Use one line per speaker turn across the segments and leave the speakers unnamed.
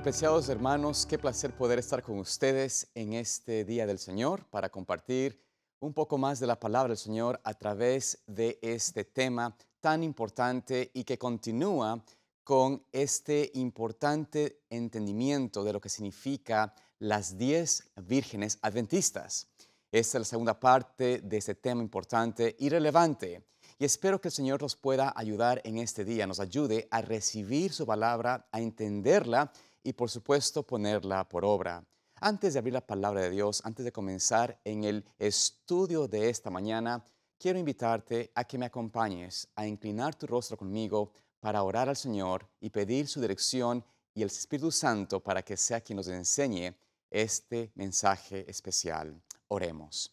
Apreciados hermanos, qué placer poder estar con ustedes en este Día del Señor para compartir un poco más de la palabra del Señor a través de este tema tan importante y que continúa con este importante entendimiento de lo que significa las 10 vírgenes adventistas. Esta es la segunda parte de este tema importante y relevante. Y espero que el Señor nos pueda ayudar en este día, nos ayude a recibir su palabra, a entenderla y por supuesto ponerla por obra. Antes de abrir la palabra de Dios, antes de comenzar en el estudio de esta mañana, quiero invitarte a que me acompañes a inclinar tu rostro conmigo para orar al Señor y pedir su dirección y el Espíritu Santo para que sea quien nos enseñe este mensaje especial. Oremos.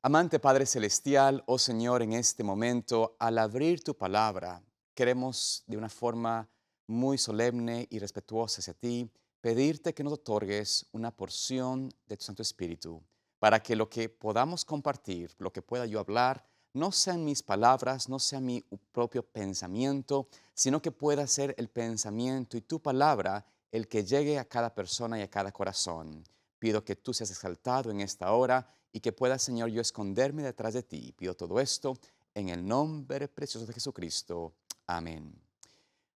Amante Padre Celestial, oh Señor, en este momento, al abrir tu palabra, queremos de una forma muy solemne y respetuosa hacia ti, pedirte que nos otorgues una porción de tu Santo Espíritu, para que lo que podamos compartir, lo que pueda yo hablar, no sean mis palabras, no sea mi propio pensamiento, sino que pueda ser el pensamiento y tu palabra el que llegue a cada persona y a cada corazón. Pido que tú seas exaltado en esta hora y que pueda, Señor, yo esconderme detrás de ti. Pido todo esto en el nombre precioso de Jesucristo. Amén.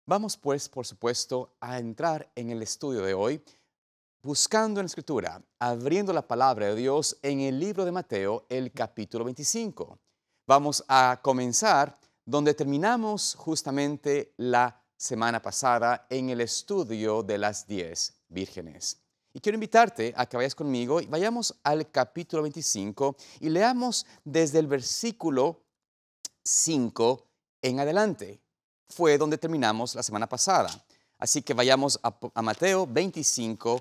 Vamos pues, por supuesto, a entrar en el estudio de hoy, buscando en la Escritura, abriendo la palabra de Dios en el libro de Mateo, el capítulo 25. Vamos a comenzar donde terminamos justamente la semana pasada en el estudio de las 10 vírgenes. Y quiero invitarte a que vayas conmigo y vayamos al capítulo 25 y leamos desde el versículo 5 en adelante. Fue donde terminamos la semana pasada. Así que vayamos a Mateo 25,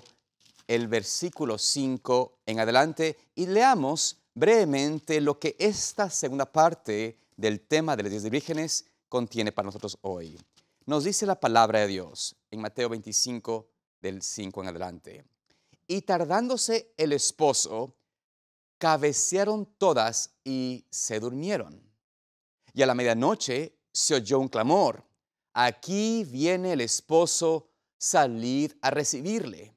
el versículo 5 en adelante y leamos brevemente lo que esta segunda parte del tema de las 10 vírgenes contiene para nosotros hoy. Nos dice la palabra de Dios en Mateo 25, del 5 en adelante. Y tardándose el esposo, cabecearon todas y se durmieron. Y a la medianoche se oyó un clamor: aquí viene el esposo, salid a recibirle.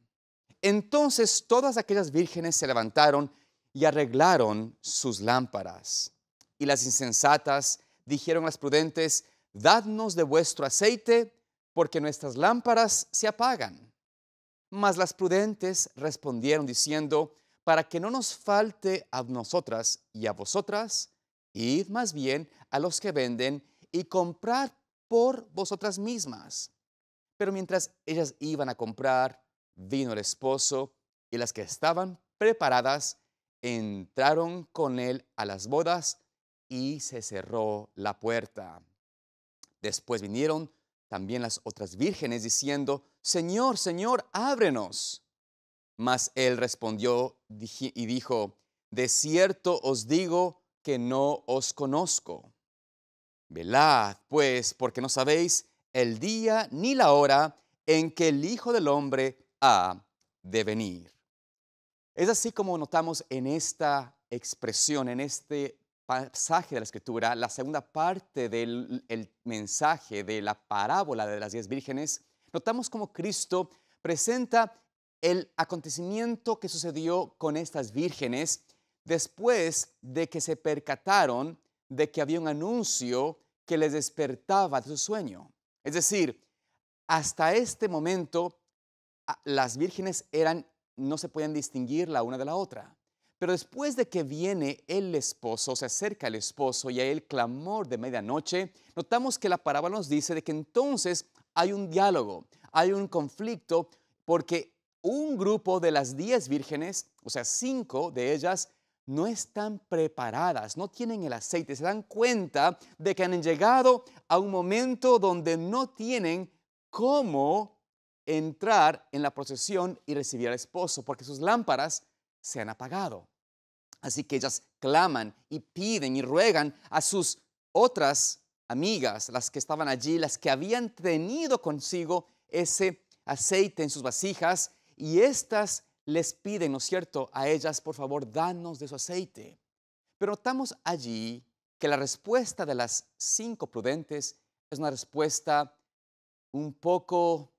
Entonces todas aquellas vírgenes se levantaron y arreglaron sus lámparas. Y las insensatas dijeron a las prudentes: dadnos de vuestro aceite, porque nuestras lámparas se apagan. Mas las prudentes respondieron diciendo: para que no nos falte a nosotras y a vosotras, id más bien a los que venden y comprad por vosotras mismas. Pero mientras ellas iban a comprar, vino el esposo, y las que estaban preparadas entraron con él a las bodas, y se cerró la puerta. Después vinieron también las otras vírgenes diciendo: Señor, Señor, ábrenos. Mas él respondió y dijo: de cierto os digo que no os conozco. Velad, pues, porque no sabéis el día ni la hora en que el Hijo del Hombre ha de venir. Es así como notamos en esta expresión, en este pasaje de la Escritura, la segunda parte del mensaje de la parábola de las 10 vírgenes, notamos como Cristo presenta el acontecimiento que sucedió con estas vírgenes después de que se percataron de que había un anuncio que les despertaba de su sueño. Es decir, hasta este momento las vírgenes no se podían distinguir la una de la otra. Pero después de que viene el esposo, se acerca el esposo y hay el clamor de medianoche, notamos que la parábola nos dice de que entonces hay un diálogo, hay un conflicto, porque un grupo de las 10 vírgenes, o sea, 5 de ellas, no están preparadas, no tienen el aceite, se dan cuenta de que han llegado a un momento donde no tienen cómo entrar en la procesión y recibir al esposo, porque sus lámparas se han apagado. Así que ellas claman y piden y ruegan a sus otras amigas, las que estaban allí, las que habían tenido consigo ese aceite en sus vasijas, y éstas les piden, ¿no es cierto?, a ellas: por favor, danos de su aceite. Pero notamos allí que la respuesta de las 5 prudentes es una respuesta un poco,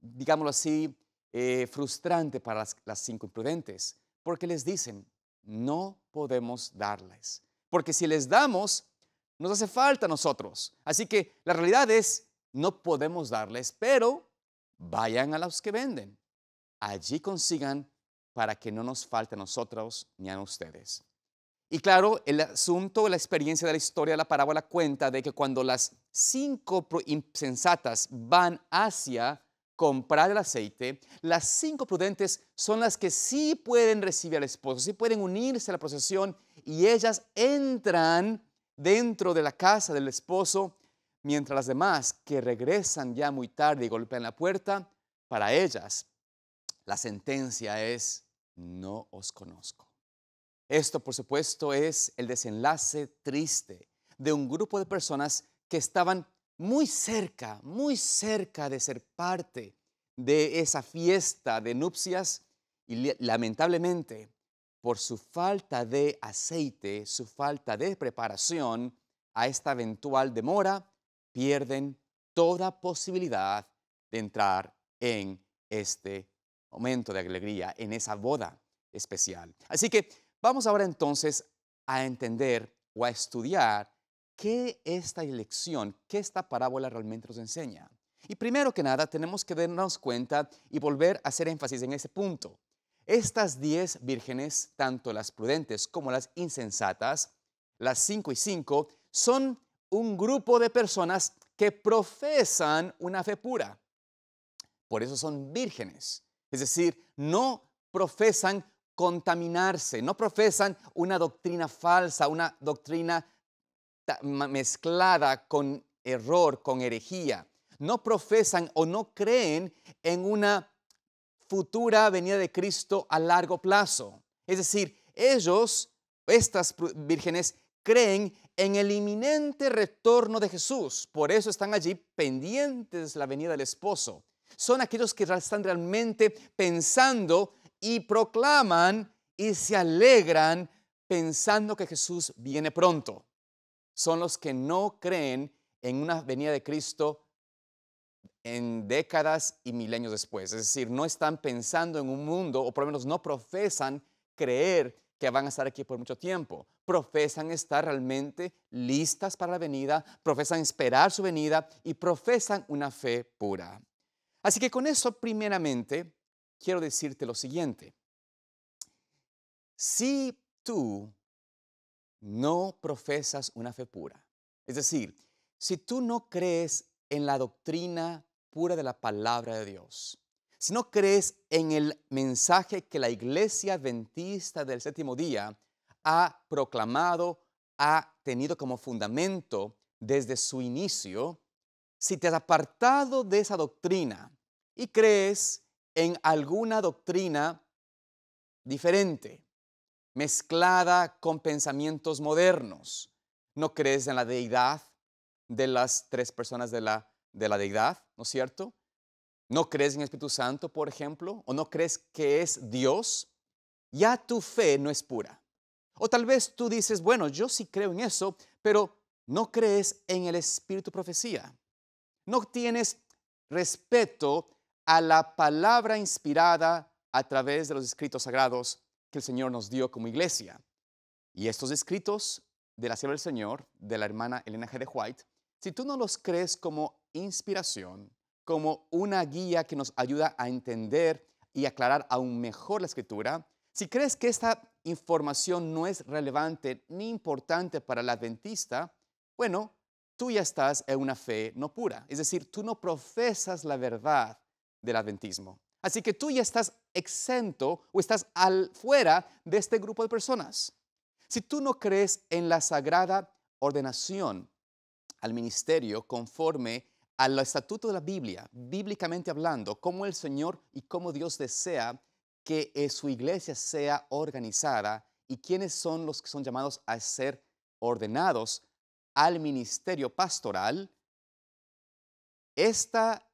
digámoslo así, frustrante para las cinco imprudentes, porque les dicen, no podemos darles, porque si les damos, nos hace falta a nosotros. Así que la realidad es, no podemos darles, pero vayan a los que venden. Allí consigan para que no nos falte a nosotros ni a ustedes. Y claro, el asunto, la experiencia de la historia de la parábola cuenta de que cuando las cinco insensatas van hacia comprar el aceite, las cinco prudentes son las que sí pueden recibir al esposo, sí pueden unirse a la procesión y ellas entran dentro de la casa del esposo, mientras las demás que regresan ya muy tarde y golpean la puerta, para ellas la sentencia es no os conozco. Esto, por supuesto, es el desenlace triste de un grupo de personas que estaban muy cerca de ser parte de esa fiesta de nupcias y lamentablemente, por su falta de aceite, su falta de preparación a esta eventual demora, pierden toda posibilidad de entrar en este momento de alegría, en esa boda especial. Así que vamos ahora entonces a entender o a estudiar qué esta lección, qué esta parábola realmente nos enseña. Y primero que nada tenemos que darnos cuenta y volver a hacer énfasis en ese punto. Estas 10 vírgenes, tanto las prudentes como las insensatas, las 5 y 5, son un grupo de personas que profesan una fe pura. Por eso son vírgenes. Es decir, no profesan contaminarse, no profesan una doctrina falsa, una doctrina mezclada con error, con herejía. No profesan o no creen en una futura venida de Cristo a largo plazo. Es decir, estas vírgenes, creen en el inminente retorno de Jesús. Por eso están allí pendientes de la venida del esposo. Son aquellos que están realmente pensando y proclaman y se alegran pensando que Jesús viene pronto. Son los que no creen en una venida de Cristo en décadas y milenios después. Es decir, no están pensando en un mundo, o por lo menos no profesan creer que van a estar aquí por mucho tiempo. Profesan estar realmente listas para la venida, profesan esperar su venida y profesan una fe pura. Así que con eso, primeramente, quiero decirte lo siguiente. Si tú no profesas una fe pura, es decir, si tú no crees en la doctrina pura de la palabra de Dios, si no crees en el mensaje que la Iglesia Adventista del Séptimo Día ha proclamado, ha tenido como fundamento desde su inicio, si te has apartado de esa doctrina y crees en alguna doctrina diferente, mezclada con pensamientos modernos, no crees en la deidad de las tres personas de la deidad, ¿no es cierto? ¿No crees en el Espíritu Santo, por ejemplo? ¿O no crees que es Dios? Ya tu fe no es pura. O tal vez tú dices, bueno, yo sí creo en eso, pero no crees en el Espíritu Profecía. No tienes respeto a la palabra inspirada a través de los escritos sagrados que el Señor nos dio como iglesia. Y estos escritos de la sierva del Señor, de la hermana Elena G. de White, si tú no los crees como inspiración, como una guía que nos ayuda a entender y aclarar aún mejor la Escritura, si crees que esta información no es relevante ni importante para el adventista, bueno, tú ya estás en una fe no pura. Es decir, tú no profesas la verdad del adventismo. Así que tú ya estás exento o estás fuera de este grupo de personas. Si tú no crees en la sagrada ordenación al ministerio conforme al estatuto de la Biblia, bíblicamente hablando, cómo el Señor y cómo Dios desea que su iglesia sea organizada y quiénes son los que son llamados a ser ordenados al ministerio pastoral, esta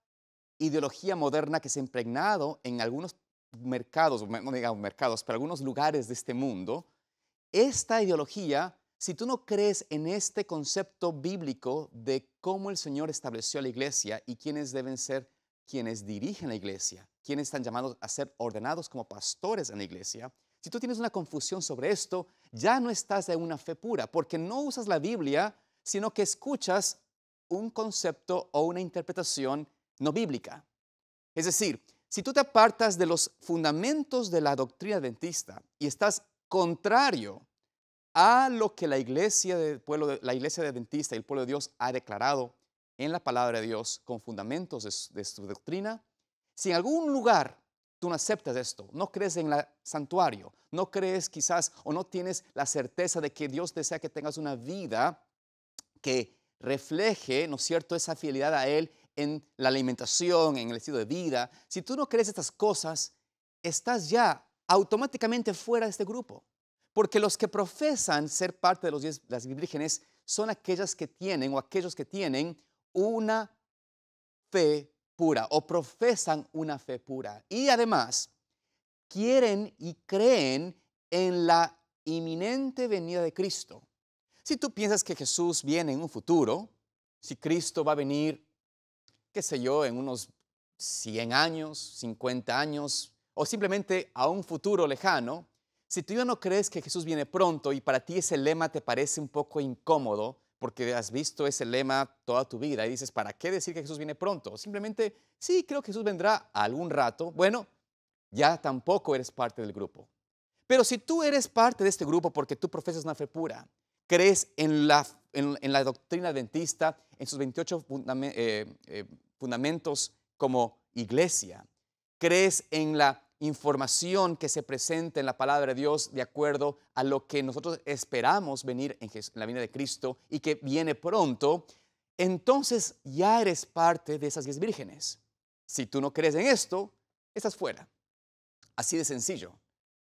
ideología moderna que se ha impregnado en algunos mercados, no digamos mercados, pero algunos lugares de este mundo, esta ideología, si tú no crees en este concepto bíblico de cómo el Señor estableció la iglesia y quiénes deben ser quienes dirigen la iglesia, quienes están llamados a ser ordenados como pastores en la iglesia, si tú tienes una confusión sobre esto, ya no estás en una fe pura, porque no usas la Biblia, sino que escuchas un concepto o una interpretación no bíblica. Es decir, si tú te apartas de los fundamentos de la doctrina adventista y estás contrario a lo que la iglesia adventista y el pueblo de Dios ha declarado en la palabra de Dios con fundamentos de su doctrina, si en algún lugar tú no aceptas esto, no crees en el santuario, no crees quizás o no tienes la certeza de que Dios desea que tengas una vida que refleje, ¿no es cierto?, esa fidelidad a Él en la alimentación, en el estilo de vida. Si tú no crees estas cosas, estás ya automáticamente fuera de este grupo. Porque los que profesan ser parte de las vírgenes son aquellas que tienen o aquellos que tienen una fe pura o profesan una fe pura. Y además quieren y creen en la inminente venida de Cristo. Si tú piensas que Jesús viene en un futuro, si Cristo va a venir, qué sé yo, en unos 100 años, 50 años, o simplemente a un futuro lejano, si tú ya no crees que Jesús viene pronto y para ti ese lema te parece un poco incómodo, porque has visto ese lema toda tu vida y dices, ¿para qué decir que Jesús viene pronto? Simplemente, sí, creo que Jesús vendrá a algún rato. Bueno, ya tampoco eres parte del grupo. Pero si tú eres parte de este grupo porque tú profesas una fe pura, crees en la doctrina adventista, en sus 28 fundamentos como iglesia, crees en la información que se presenta en la palabra de Dios de acuerdo a lo que nosotros esperamos venir en la venida de Cristo y que viene pronto, entonces ya eres parte de esas 10 vírgenes. Si tú no crees en esto, estás fuera. Así de sencillo.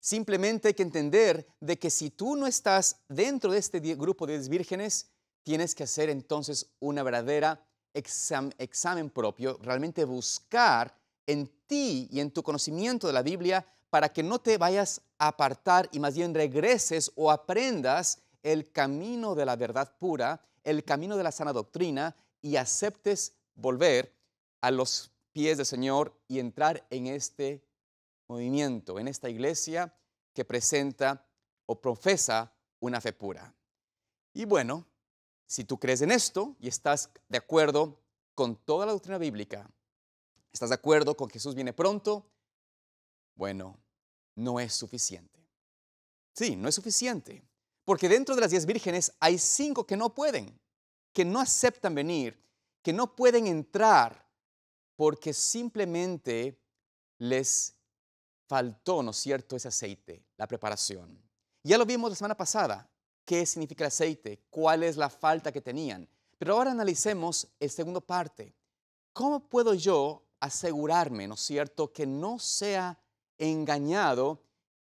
Simplemente hay que entender de que si tú no estás dentro de este grupo de 10 vírgenes, tienes que hacer entonces una verdadera examen propio, realmente buscar en ti y en tu conocimiento de la Biblia para que no te vayas a apartar y más bien regreses o aprendas el camino de la verdad pura, el camino de la sana doctrina y aceptes volver a los pies del Señor y entrar en este movimiento, en esta iglesia que presenta o profesa una fe pura. Y bueno, si tú crees en esto y estás de acuerdo con toda la doctrina bíblica, estás de acuerdo con que Jesús viene pronto, bueno, no es suficiente. Sí, no es suficiente. Porque dentro de las 10 vírgenes hay 5 que no pueden, que no aceptan venir, que no pueden entrar porque simplemente les faltó, ¿no es cierto?, ese aceite, la preparación. Ya lo vimos la semana pasada, qué significa el aceite, cuál es la falta que tenían. Pero ahora analicemos el segundo parte. ¿Cómo puedo yo asegurarme, ¿no es cierto?, que no sea engañado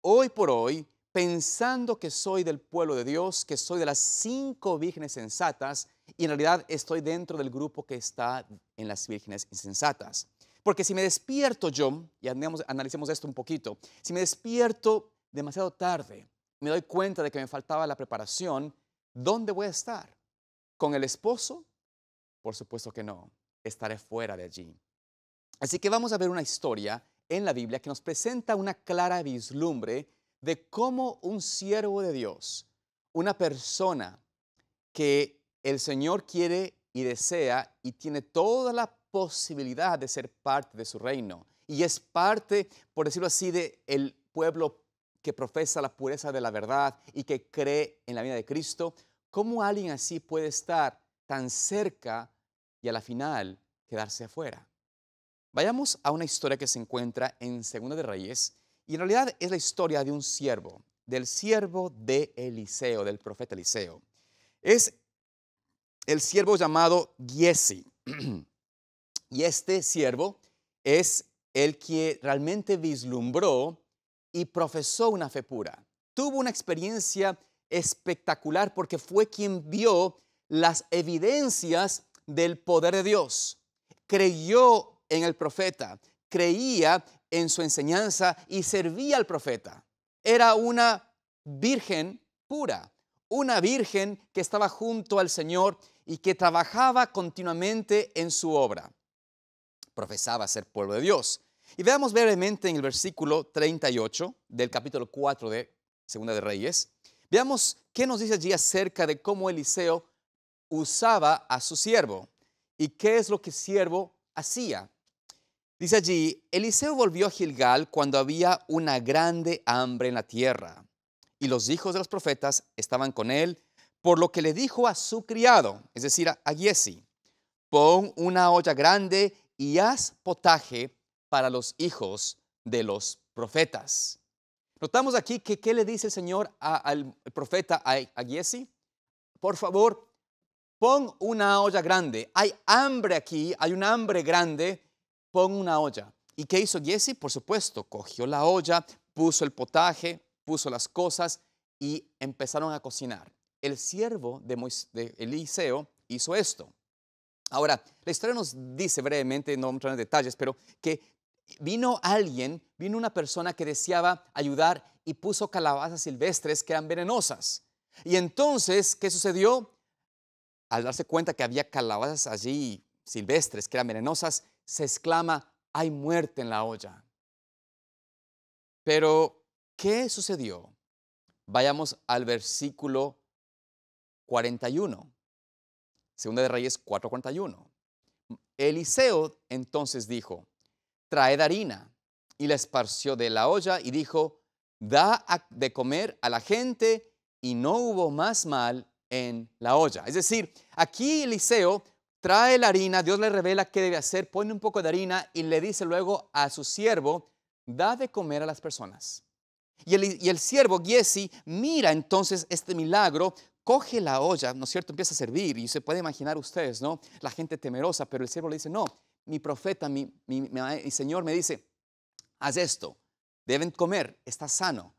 hoy por hoy pensando que soy del pueblo de Dios, que soy de las 5 vírgenes sensatas y en realidad estoy dentro del grupo que está en las vírgenes insensatas? Porque si me despierto yo, y analicemos esto un poquito, si me despierto demasiado tarde, me doy cuenta de que me faltaba la preparación, ¿dónde voy a estar? ¿Con el esposo? Por supuesto que no, estaré fuera de allí. Así que vamos a ver una historia en la Biblia que nos presenta una clara vislumbre de cómo un siervo de Dios, una persona que el Señor quiere y desea y tiene toda la posibilidad de ser parte de su reino y es parte, por decirlo así, del pueblo que profesa la pureza de la verdad y que cree en la vida de Cristo, ¿cómo alguien así puede estar tan cerca y a la final quedarse afuera? Vayamos a una historia que se encuentra en Segunda de Reyes y en realidad es la historia de un siervo, del siervo de Eliseo, del profeta Eliseo. Es el siervo llamado Giesi. Y este siervo es el que realmente vislumbró y profesó una fe pura. Tuvo una experiencia espectacular porque fue quien vio las evidencias del poder de Dios. Creyó en el profeta, creía en su enseñanza y servía al profeta. Era una virgen pura, una virgen que estaba junto al Señor y que trabajaba continuamente en su obra. Profesaba ser pueblo de Dios. Y veamos brevemente en el versículo 38 del capítulo 4 de Segunda de Reyes. Veamos qué nos dice allí acerca de cómo Eliseo usaba a su siervo y qué es lo que el siervo hacía. Dice allí, Eliseo volvió a Gilgal cuando había una grande hambre en la tierra, y los hijos de los profetas estaban con él, por lo que le dijo a su criado, es decir, a Giesi: pon una olla grande y haz potaje para los hijos de los profetas. Notamos aquí que ¿qué le dice el Señor al profeta a Giesi? Por favor, pon una olla grande. Hay hambre aquí, hay un hambre grande. Pon una olla. ¿Y qué hizo Giesi? Por supuesto, cogió la olla, puso el potaje, puso las cosas y empezaron a cocinar. El siervo de Eliseo hizo esto. Ahora, la historia nos dice brevemente, no vamos a entrar en detalles, pero que vino una persona que deseaba ayudar y puso calabazas silvestres que eran venenosas. Y entonces, ¿qué sucedió? Al darse cuenta que había calabazas allí silvestres que eran venenosas, se exclama: hay muerte en la olla. Pero, ¿qué sucedió? Vayamos al versículo 41, Segunda de Reyes 4:41. Eliseo entonces dijo: traed harina. Y la esparció de la olla y dijo: da de comer a la gente. Y no hubo más mal en la olla. Es decir, aquí Eliseo trae la harina, Dios le revela qué debe hacer, pone un poco de harina y le dice luego a su siervo: da de comer a las personas. Y el siervo Giesi mira entonces este milagro, coge la olla, ¿no es cierto?, empieza a servir, y se puede imaginar ustedes, ¿no?, la gente temerosa, pero el siervo le dice: no, mi profeta, mi Señor me dice: haz esto, deben comer, está sano,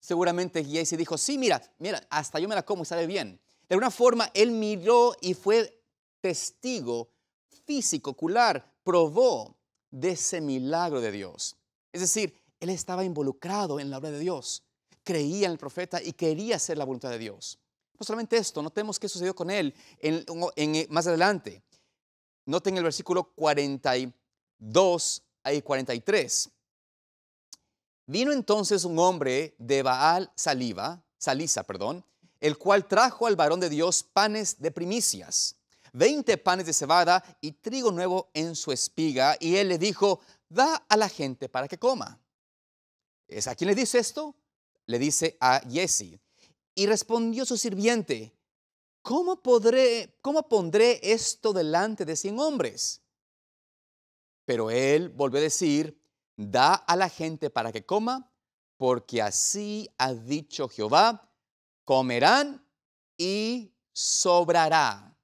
seguramente Giesi dijo: sí, mira, hasta yo me la como y sabe bien. De alguna forma, él miró y fue testigo físico, ocular, probó de ese milagro de Dios. Es decir, él estaba involucrado en la obra de Dios, creía en el profeta y quería hacer la voluntad de Dios. No solamente esto, notemos qué sucedió con él más adelante. Noten el versículo 42 y 43. Vino entonces un hombre de Baal Salisa, el cual trajo al varón de Dios panes de primicias, 20 panes de cebada y trigo nuevo en su espiga, y él le dijo: da a la gente para que coma. ¿A quién le dice esto? Le dice a Giesi. Y respondió su sirviente: ¿cómo pondré esto delante de 100 hombres? Pero él volvió a decir: da a la gente para que coma, porque así ha dicho Jehová: comerán y sobrará.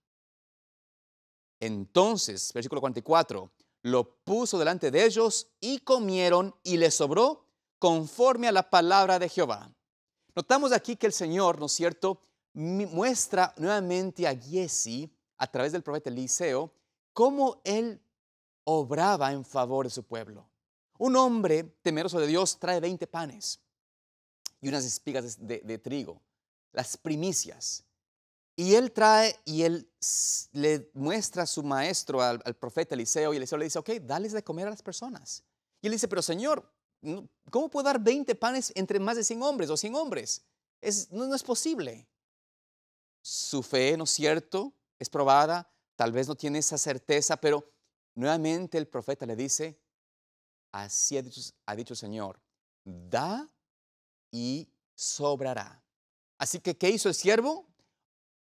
Entonces, versículo 44, lo puso delante de ellos y comieron, y les sobró conforme a la palabra de Jehová. Notamos aquí que el Señor, ¿no es cierto?, muestra nuevamente a Giesi, a través del profeta Eliseo, cómo él obraba en favor de su pueblo. Un hombre temeroso de Dios trae 20 panes y unas espigas de trigo, las primicias. Y él trae y él le muestra a su maestro, al profeta Eliseo, y Eliseo le dice: ok, dales de comer a las personas. Y él dice: pero Señor, ¿cómo puedo dar 20 panes entre más de 100 hombres o 100 hombres? No es posible. Su fe, ¿no es cierto?, es probada, tal vez no tiene esa certeza, pero nuevamente el profeta le dice: así ha dicho el Señor, da y sobrará. Así que, ¿qué hizo el siervo?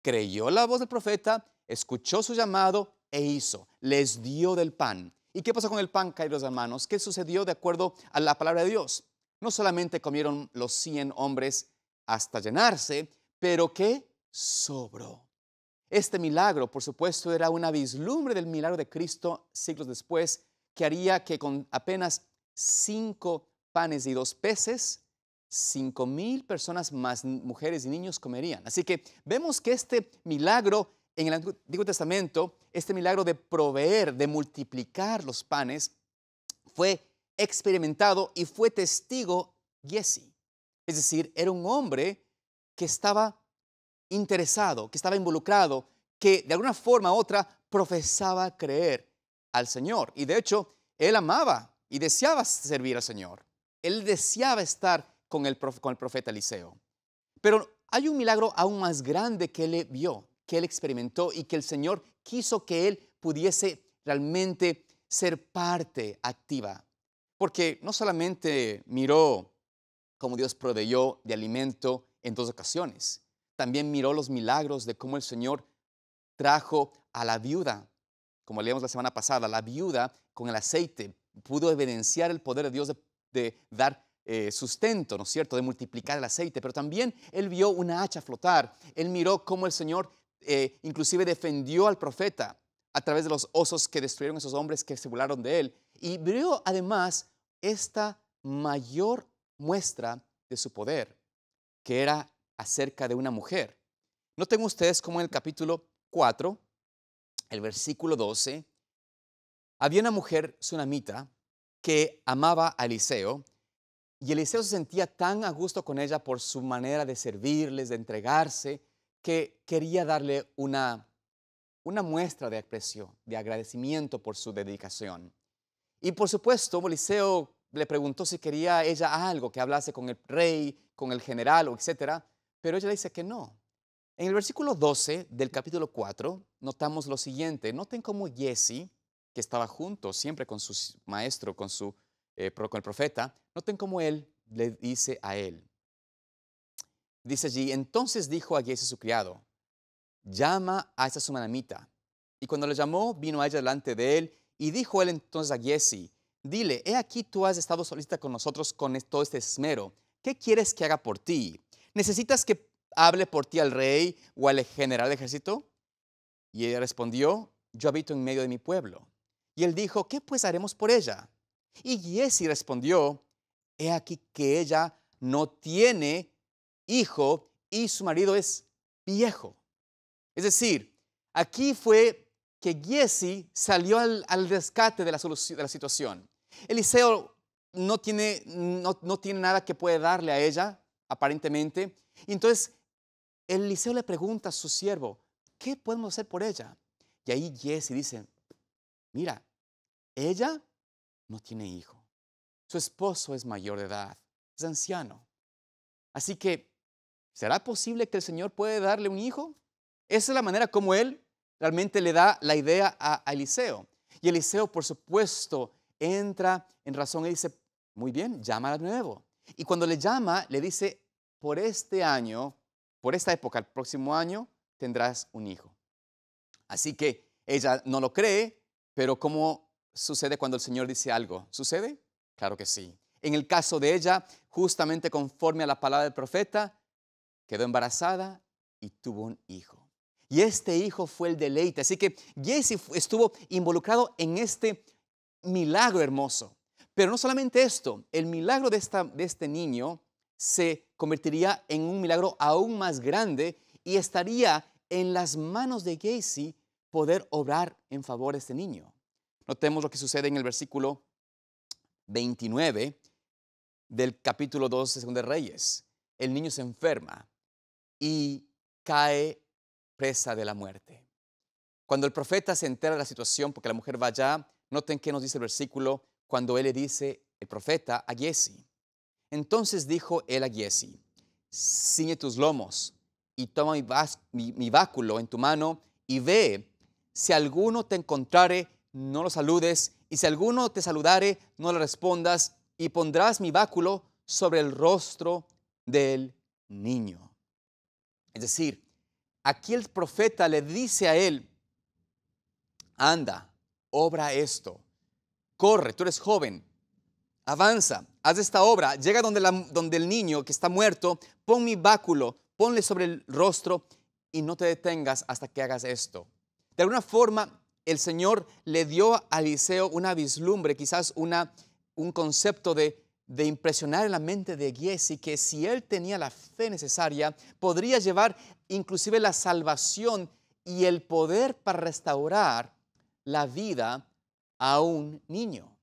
Creyó la voz del profeta, escuchó su llamado e hizo. Les dio del pan. ¿Y qué pasó con el pan, queridos hermanos? ¿Qué sucedió de acuerdo a la palabra de Dios? No solamente comieron los 100 hombres hasta llenarse, pero ¿qué? Sobró. Este milagro, por supuesto, era una vislumbre del milagro de Cristo siglos después, que haría que con apenas 5 panes y 2 peces, 5,000 personas más mujeres y niños comerían. Así que vemos que este milagro en el Antiguo Testamento, este milagro de proveer, de multiplicar los panes, fue experimentado y fue testigo Giesi. Es decir, era un hombre que estaba interesado, que estaba involucrado, que de alguna forma u otra profesaba creer al Señor. Y de hecho, él amaba y deseaba servir al Señor. Él deseaba estar con el profeta Eliseo. Pero hay un milagro aún más grande que él vio, que él experimentó y que el Señor quiso que él pudiese realmente ser parte activa. Porque no solamente miró cómo Dios proveyó de alimento en 2 ocasiones, también miró los milagros de cómo el Señor trajo a la viuda, como leíamos la semana pasada, la viuda con el aceite pudo evidenciar el poder de Dios de dar sustento, ¿no es cierto?, de multiplicar el aceite, pero también él vio una hacha flotar. Él miró cómo el Señor inclusive defendió al profeta a través de los osos que destruyeron a esos hombres que se burlaron de él. Y vio además esta mayor muestra de su poder, que era acerca de una mujer. Noten ustedes cómo en el capítulo 4, el versículo 12, había una mujer sunamita que amaba a Eliseo, y Eliseo se sentía tan a gusto con ella por su manera de servirles, de entregarse, que quería darle una muestra de aprecio, de agradecimiento por su dedicación. Y por supuesto, Eliseo le preguntó si quería ella algo, que hablase con el rey, con el general, etcétera, pero ella le dice que no. En el versículo 12 del capítulo 4 notamos lo siguiente. Noten cómo Giezi, que estaba junto siempre con su maestro, con el profeta, noten cómo él le dice a él. Dice allí, entonces dijo a Giezi su criado, llama a esa sunamita. Y cuando le llamó, vino a ella delante de él, y dijo él entonces a Giezi, dile, he aquí tú has estado solícita con nosotros con todo este esmero. ¿Qué quieres que haga por ti? ¿Necesitas que hable por ti al rey o al general de ejército? Y ella respondió, yo habito en medio de mi pueblo. Y él dijo, ¿qué pues haremos por ella? Y Giezi respondió, he aquí que ella no tiene hijo y su marido es viejo. Es decir, aquí fue que Giezi salió al rescate de la situación. Eliseo no tiene nada que puede darle a ella, aparentemente. Y entonces Eliseo le pregunta a su siervo, ¿qué podemos hacer por ella? Y ahí Giezi dice, mira, ella no tiene hijo. Su esposo es mayor de edad, es anciano. Así que, ¿será posible que el Señor puede darle un hijo? Esa es la manera como él realmente le da la idea a Eliseo. Y Eliseo, por supuesto, entra en razón y dice, muy bien, llámala de nuevo. Y cuando le llama, le dice, por este año, por esta época, el próximo año, tendrás un hijo. Así que ella no lo cree, pero ¿cómo sucede cuando el Señor dice algo? ¿Sucede? Claro que sí. En el caso de ella, justamente conforme a la palabra del profeta, quedó embarazada y tuvo un hijo. Y este hijo fue el deleite. Así que Giezi estuvo involucrado en este milagro hermoso. Pero no solamente esto, el milagro de este niño se convertiría en un milagro aún más grande y estaría en las manos de Giezi poder obrar en favor de este niño. Notemos lo que sucede en el versículo 29 del capítulo 2 de 2 de Reyes. El niño se enferma y cae presa de la muerte. Cuando el profeta se entera de la situación, porque la mujer va allá, noten qué nos dice el versículo, cuando él le dice, el profeta, a Giezi. Entonces dijo él a Giezi, ciñe tus lomos y toma mi báculo en tu mano y ve, si alguno te encontrare, no lo saludes, y si alguno te saludare, no le respondas, y pondrás mi báculo sobre el rostro del niño. Es decir, aquí el profeta le dice a él, anda, obra esto, corre, tú eres joven, avanza, haz esta obra, llega donde el niño que está muerto, pon mi báculo, ponle sobre el rostro y no te detengas hasta que hagas esto. De alguna forma, el Señor le dio a Eliseo una vislumbre, quizás un concepto de impresionar en la mente de Giezi, que si él tenía la fe necesaria, podría llevar inclusive la salvación y el poder para restaurar la vida a un niño.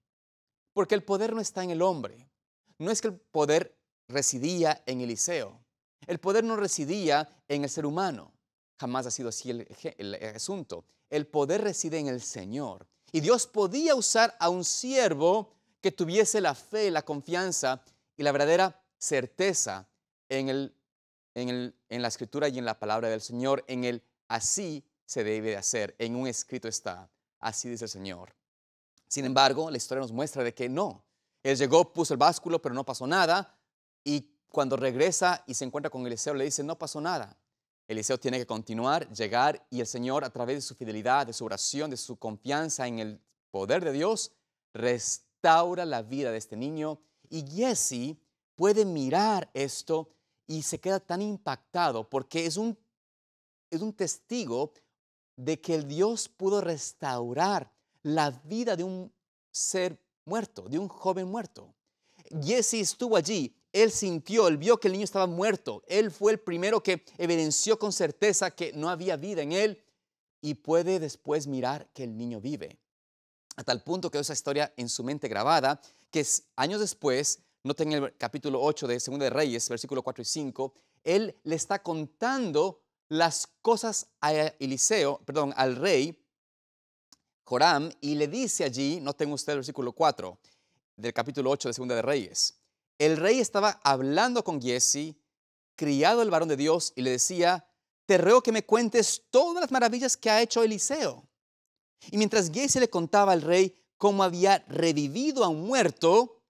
Porque el poder no está en el hombre. No es que el poder residía en Eliseo. El poder no residía en el ser humano. Jamás ha sido así el asunto. El poder reside en el Señor. Y Dios podía usar a un siervo que tuviese la fe, la confianza y la verdadera certeza en la Escritura y en la palabra del Señor, en el así se debe de hacer, en un escrito está, así dice el Señor. Sin embargo, la historia nos muestra de que no. Él llegó, puso el básculo, pero no pasó nada, y cuando regresa y se encuentra con Eliseo, le dice, no pasó nada. Eliseo tiene que continuar, llegar, y el Señor, a través de su fidelidad, de su oración, de su confianza en el poder de Dios, restaura la vida de este niño. Y Giezi puede mirar esto y se queda tan impactado porque es un testigo de que el Dios pudo restaurar la vida de un ser muerto, de un joven muerto. Giezi estuvo allí, él sintió, él vio que el niño estaba muerto, él fue el primero que evidenció con certeza que no había vida en él y puede después mirar que el niño vive. A tal punto quedó esa historia en su mente grabada, que años después, noten el capítulo 8 de 2 de Reyes, versículo 4 y 5, él le está contando las cosas a Eliseo, perdón, al rey Joram, y le dice allí, noten usted el versículo 4 del capítulo 8 de 2 de Reyes. El rey estaba hablando con Giezi, criado del varón de Dios, y le decía, te ruego que me cuentes todas las maravillas que ha hecho Eliseo. Y mientras Giezi le contaba al rey cómo había revivido a un muerto,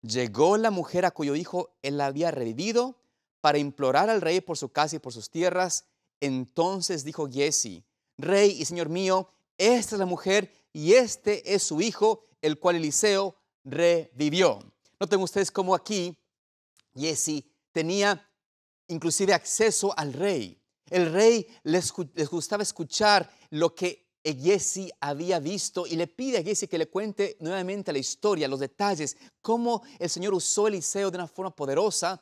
llegó la mujer a cuyo hijo él había revivido para implorar al rey por su casa y por sus tierras. Entonces dijo Giezi, rey y señor mío, esta es la mujer y este es su hijo, el cual Eliseo revivió. Noten ustedes cómo aquí Giezi tenía inclusive acceso al rey. El rey les gustaba escuchar lo que Giezi había visto y le pide a Giezi que le cuente nuevamente la historia, los detalles, cómo el Señor usó a Eliseo de una forma poderosa.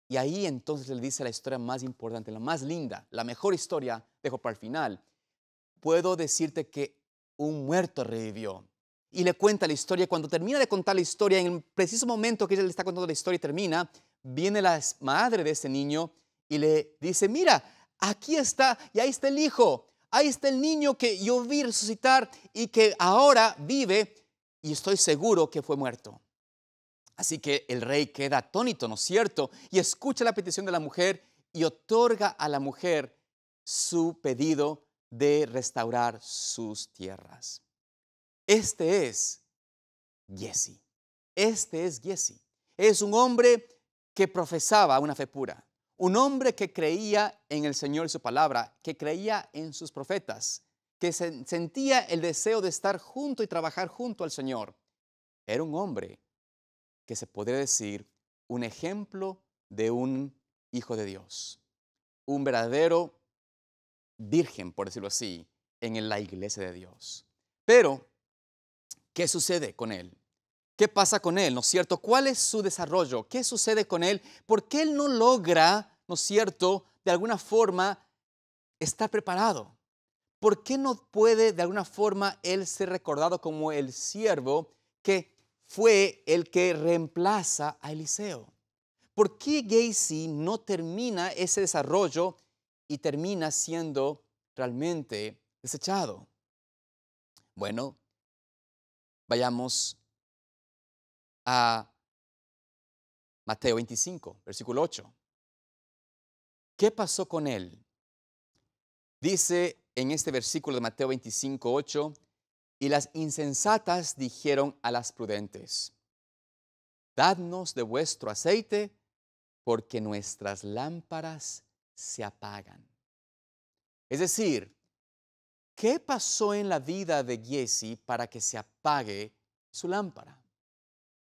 Y ahí entonces le dice la historia más importante, la más linda, la mejor historia, dejo para el final. Puedo decirte que un muerto revivió. Y le cuenta la historia. Cuando termina de contar la historia, en el preciso momento que ella le está contando la historia y termina, viene la madre de ese niño y le dice, mira, aquí está, y ahí está el hijo. Ahí está el niño que yo vi resucitar y que ahora vive y estoy seguro que fue muerto. Así que el rey queda atónito, ¿no es cierto? Y escucha la petición de la mujer y otorga a la mujer su pedido de restaurar sus tierras. Este es Giezi. Este es Giezi. Es un hombre que profesaba una fe pura. Un hombre que creía en el Señor y su palabra, que creía en sus profetas, que sentía el deseo de estar junto y trabajar junto al Señor. Era un hombre que se podría decir un ejemplo de un hijo de Dios. Un verdadero virgen, por decirlo así, en la iglesia de Dios. Pero, ¿qué sucede con él? ¿Qué pasa con él? ¿No es cierto? ¿Cuál es su desarrollo? ¿Qué sucede con él? ¿Por qué él no logra, no es cierto, de alguna forma estar preparado? ¿Por qué no puede de alguna forma él ser recordado como el siervo que fue el que reemplaza a Eliseo? ¿Por qué Giezi no termina ese desarrollo y termina siendo realmente desechado? Bueno, vayamos a Mateo 25, versículo 8. ¿Qué pasó con él? Dice en este versículo de Mateo 25, 8, y las insensatas dijeron a las prudentes, dadnos de vuestro aceite, porque nuestras lámparas se apagan. Es decir, ¿qué pasó en la vida de Giezi para que se apague su lámpara?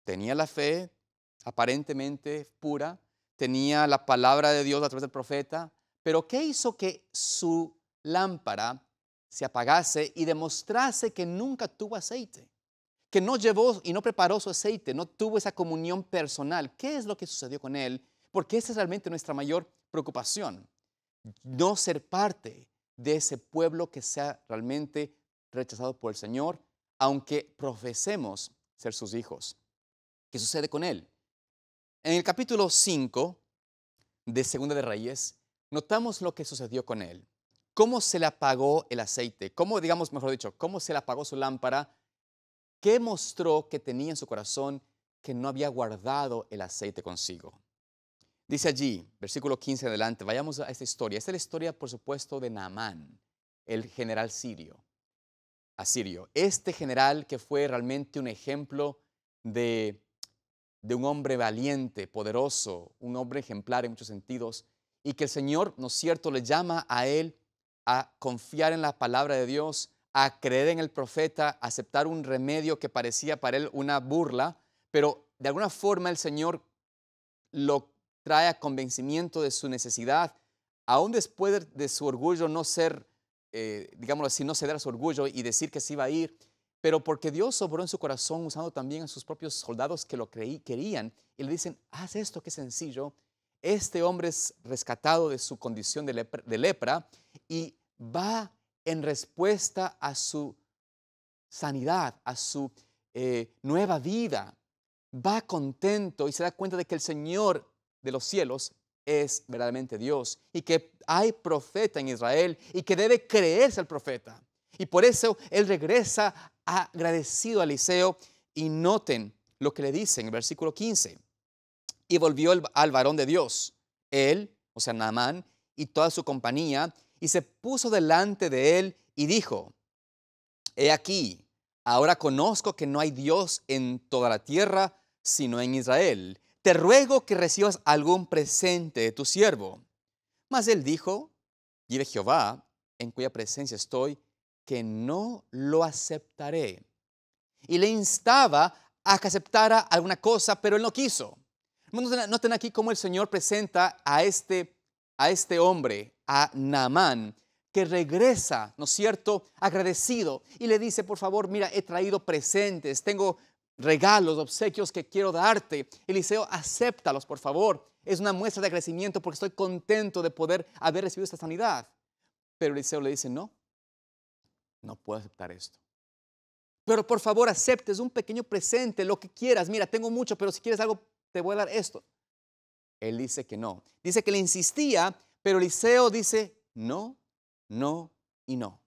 Tenía la fe aparentemente pura, tenía la palabra de Dios a través del profeta, pero ¿qué hizo que su lámpara se apagase y demostrase que nunca tuvo aceite? Que no llevó y no preparó su aceite, no tuvo esa comunión personal. ¿Qué es lo que sucedió con él? Porque esa es realmente nuestra mayor preocupación. No ser parte de ese pueblo que sea realmente rechazado por el Señor, aunque profesemos ser sus hijos. ¿Qué sucede con él? En el capítulo 5 de Segunda de Reyes, notamos lo que sucedió con él. Cómo se le apagó el aceite, cómo, digamos, mejor dicho, cómo se le apagó su lámpara ¿Qué mostró que tenía en su corazón que no había guardado el aceite consigo? Dice allí, versículo 15 en adelante, vayamos a esta historia. Esta es la historia, por supuesto, de Naamán, el general asirio. Este general que fue realmente un ejemplo de, de un hombre valiente, poderoso, un hombre ejemplar en muchos sentidos, y que el Señor, ¿no es cierto?, le llama a él a confiar en la palabra de Dios, a creer en el profeta, a aceptar un remedio que parecía para él una burla, pero de alguna forma el Señor lo trae a convencimiento de su necesidad, aún después de su orgullo no ser, digámoslo así, no ceder a su orgullo y decir que se iba a ir, pero porque Dios obró en su corazón usando también a sus propios soldados que lo querían y le dicen, haz esto que es sencillo. Este hombre es rescatado de su condición de lepra y va en respuesta a su sanidad, a su nueva vida. Va contento y se da cuenta de que el Señor de los cielos es verdaderamente Dios y que hay profeta en Israel y que debe creerse al profeta. Y por eso él regresa agradecido a Eliseo y noten lo que le dice en el versículo 15. Y volvió al varón de Dios, él, o sea, Naamán, y toda su compañía, y se puso delante de él y dijo, he aquí, ahora conozco que no hay Dios en toda la tierra, sino en Israel. Te ruego que recibas algún presente de tu siervo. Mas él dijo, vive Jehová, en cuya presencia estoy, que no lo aceptaré. Y le instaba a que aceptara alguna cosa, pero él no quiso. Noten aquí cómo el Señor presenta a este hombre, a Naamán, que regresa, ¿no es cierto?, agradecido y le dice, por favor, mira, he traído presentes, tengo regalos, obsequios que quiero darte. Eliseo, acéptalos, por favor. Es una muestra de agradecimiento porque estoy contento de poder haber recibido esta sanidad. Pero Eliseo le dice, no, no puedo aceptar esto. Pero por favor, aceptes un pequeño presente, lo que quieras. Mira, tengo mucho, pero si quieres algo, te voy a dar esto. Él dice que no. Dice que le insistía, pero Eliseo dice no, no y no.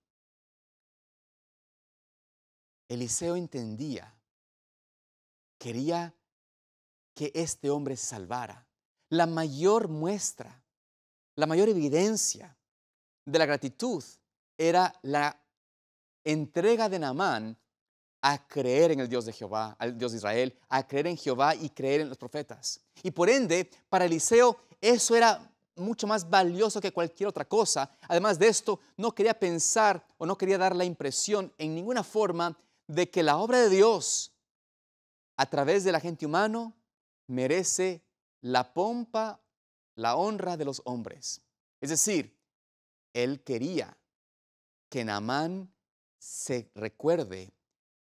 Eliseo entendía, quería que este hombre se salvara. La mayor muestra, la mayor evidencia de la gratitud era la entrega de Naamán a creer en el Dios de Jehová, al Dios de Israel, a creer en Jehová y creer en los profetas. Y por ende, para Eliseo, eso era mucho más valioso que cualquier otra cosa. Además de esto, no quería pensar o no quería dar la impresión en ninguna forma de que la obra de Dios a través del agente humano merece la pompa, la honra de los hombres. Es decir, él quería que Naamán se recuerde